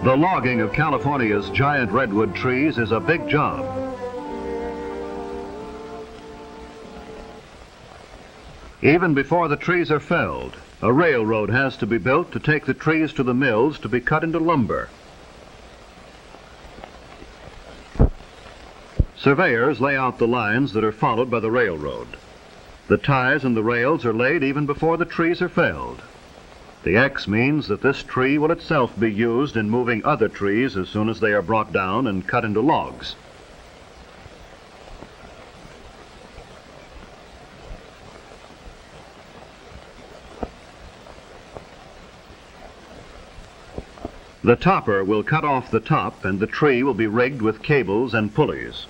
The logging of California's giant redwood trees is a big job. Even before the trees are felled, a railroad has to be built to take the trees to the mills to be cut into lumber. Surveyors lay out the lines that are followed by the railroad. The ties and the rails are laid even before the trees are felled. The X means that this tree will itself be used in moving other trees as soon as they are brought down and cut into logs. The topper will cut off the top, and the tree will be rigged with cables and pulleys.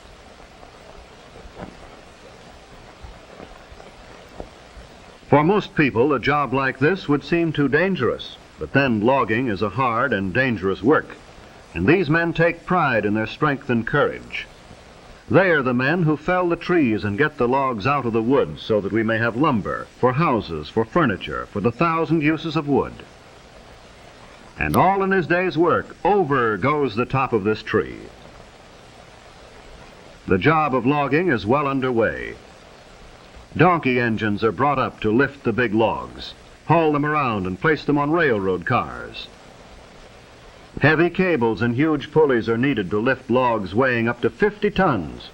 For most people, a job like this would seem too dangerous, but then logging is a hard and dangerous work, and these men take pride in their strength and courage. They are the men who fell the trees and get the logs out of the woods so that we may have lumber, for houses, for furniture, for the 1,000 uses of wood. And all in his day's work, over goes the top of this tree. The job of logging is well underway. Donkey engines are brought up to lift the big logs, haul them around and place them on railroad cars. Heavy cables and huge pulleys are needed to lift logs weighing up to 50 tons.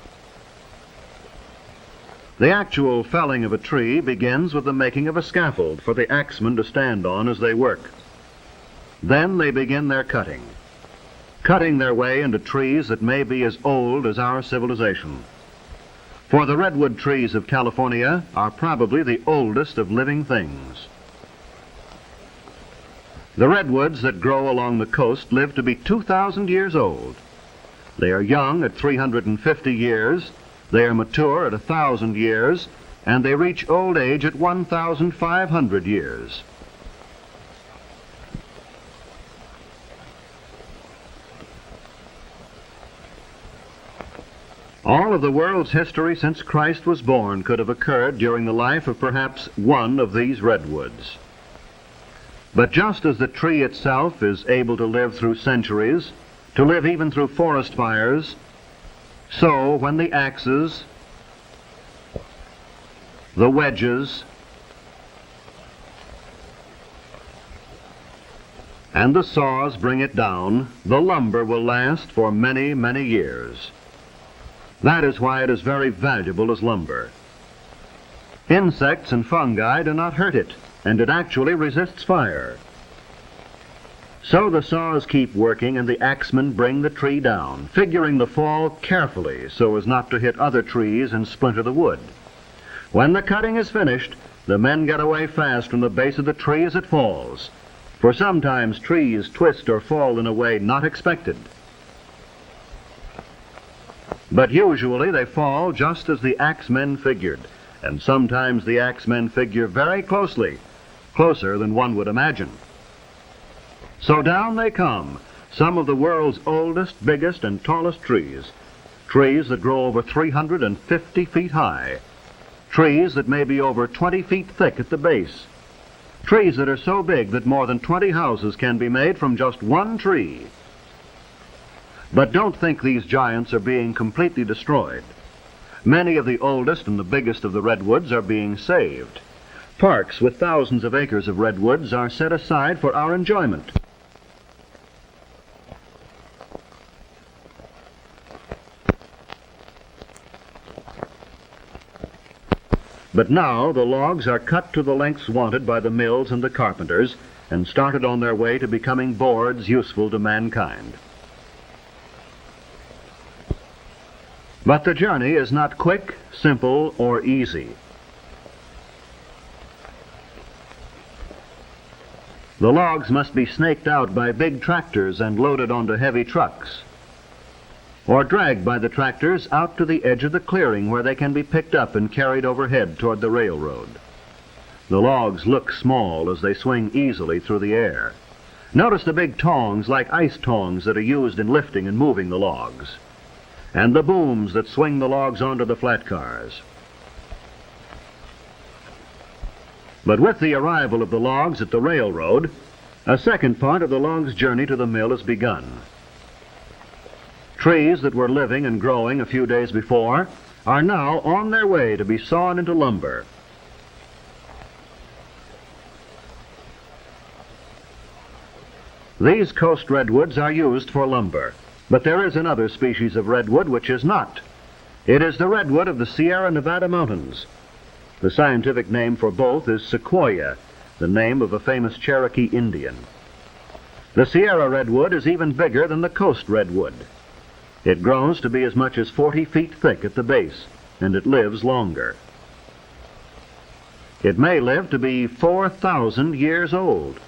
The actual felling of a tree begins with the making of a scaffold for the axemen to stand on as they work. Then they begin their cutting their way into trees that may be as old as our civilization. For the redwood trees of California are probably the oldest of living things. The redwoods that grow along the coast live to be 2,000 years old. They are young at 350 years, they are mature at 1,000 years, and they reach old age at 1,500 years. All of the world's history since Christ was born could have occurred during the life of perhaps one of these redwoods. But just as the tree itself is able to live through centuries, to live even through forest fires, so when the axes, the wedges, and the saws bring it down, the lumber will last for many, many years. That is why it is very valuable as lumber. Insects and fungi do not hurt it, and it actually resists fire. So the saws keep working and the axemen bring the tree down, figuring the fall carefully so as not to hit other trees and splinter the wood. When the cutting is finished, the men get away fast from the base of the tree as it falls, for sometimes trees twist or fall in a way not expected. But usually they fall just as the axemen figured, and sometimes the axemen figure very closely, closer than one would imagine. So down they come, some of the world's oldest, biggest, and tallest trees, trees that grow over 350 feet high, trees that may be over 20 feet thick at the base, trees that are so big that more than 20 houses can be made from just one tree. But don't think these giants are being completely destroyed. Many of the oldest and the biggest of the redwoods are being saved. Parks with thousands of acres of redwoods are set aside for our enjoyment. But now the logs are cut to the lengths wanted by the mills and the carpenters and started on their way to becoming boards useful to mankind. But the journey is not quick, simple, or easy. The logs must be snaked out by big tractors and loaded onto heavy trucks, or dragged by the tractors out to the edge of the clearing where they can be picked up and carried overhead toward the railroad. The logs look small as they swing easily through the air. Notice the big tongs like ice tongs that are used in lifting and moving the logs, and the booms that swing the logs onto the flat cars. But with the arrival of the logs at the railroad, A second part of the log's journey to the mill has begun. Trees that were living and growing a few days before are now on their way to be sawn into lumber. These coast redwoods are used for lumber, but there is another species of redwood which is not. It is the redwood of the Sierra Nevada mountains. The scientific name for both is sequoia, the name of a famous Cherokee Indian. The Sierra redwood is even bigger than the coast redwood. It grows to be as much as 40 feet thick at the base, and it lives longer. It may live to be 4,000 years old.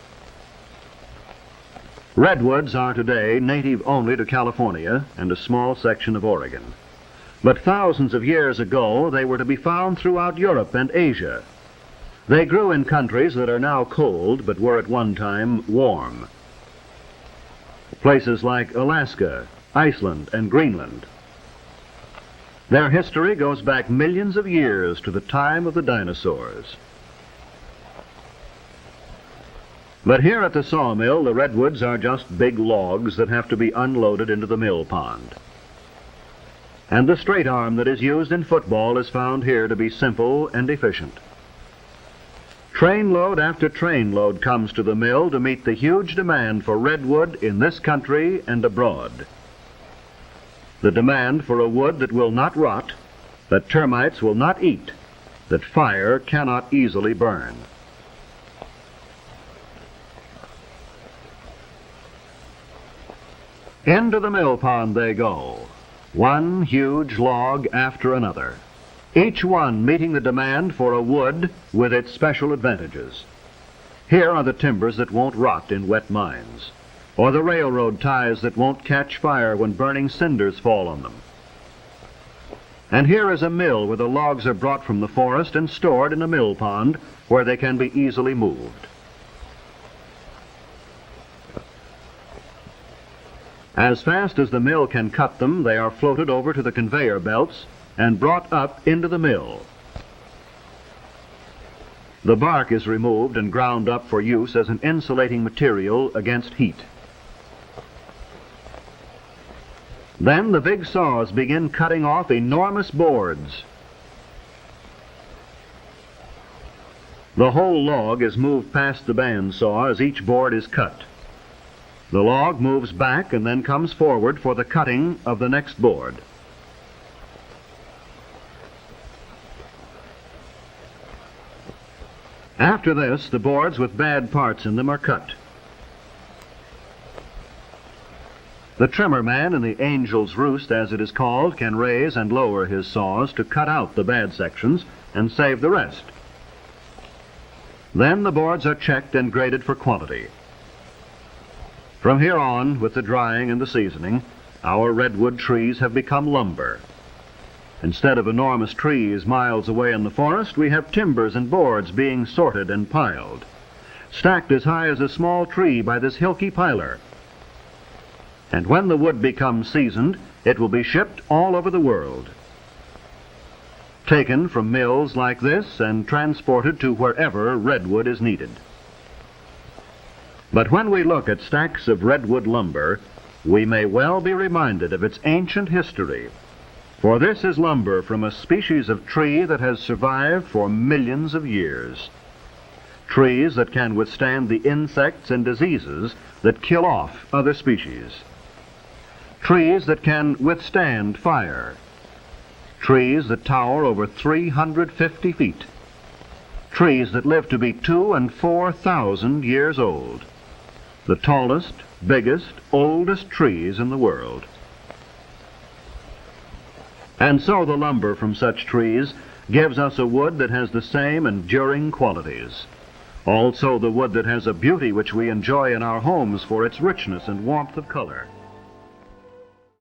Redwoods are today native only to California and a small section of Oregon. But thousands of years ago, they were to be found throughout Europe and Asia. They grew in countries that are now cold, but were at one time warm. Places like Alaska, Iceland, and Greenland. Their history goes back millions of years to the time of the dinosaurs. But here at the sawmill, the redwoods are just big logs that have to be unloaded into the mill pond. And the straight arm that is used in football is found here to be simple and efficient. Trainload after trainload comes to the mill to meet the huge demand for redwood in this country and abroad. The demand for a wood that will not rot, that termites will not eat, that fire cannot easily burn. Into the mill pond they go, one huge log after another, each one meeting the demand for a wood with its special advantages. Here are the timbers that won't rot in wet mines, or the railroad ties that won't catch fire when burning cinders fall on them. And here is a mill where the logs are brought from the forest and stored in a mill pond where they can be easily moved. As fast as the mill can cut them, they are floated over to the conveyor belts and brought up into the mill. The bark is removed and ground up for use as an insulating material against heat. Then the big saws begin cutting off enormous boards. The whole log is moved past the bandsaw as each board is cut. The log moves back and then comes forward for the cutting of the next board. After this, the boards with bad parts in them are cut. The trimmer man in the Angel's Roost, as it is called, can raise and lower his saws to cut out the bad sections and save the rest. Then the boards are checked and graded for quality. From here on, with the drying and the seasoning, our redwood trees have become lumber. Instead of enormous trees miles away in the forest, we have timbers and boards being sorted and piled, stacked as high as a small tree by this hilky piler. And when the wood becomes seasoned, it will be shipped all over the world, taken from mills like this and transported to wherever redwood is needed. But when we look at stacks of redwood lumber, we may well be reminded of its ancient history, for this is lumber from a species of tree that has survived for millions of years. Trees that can withstand the insects and diseases that kill off other species. Trees that can withstand fire. Trees that tower over 350 feet. Trees that live to be 2,000 and 4,000 years old. The tallest, biggest, oldest trees in the world. And so the lumber from such trees gives us a wood that has the same enduring qualities. Also the wood that has a beauty which we enjoy in our homes for its richness and warmth of color.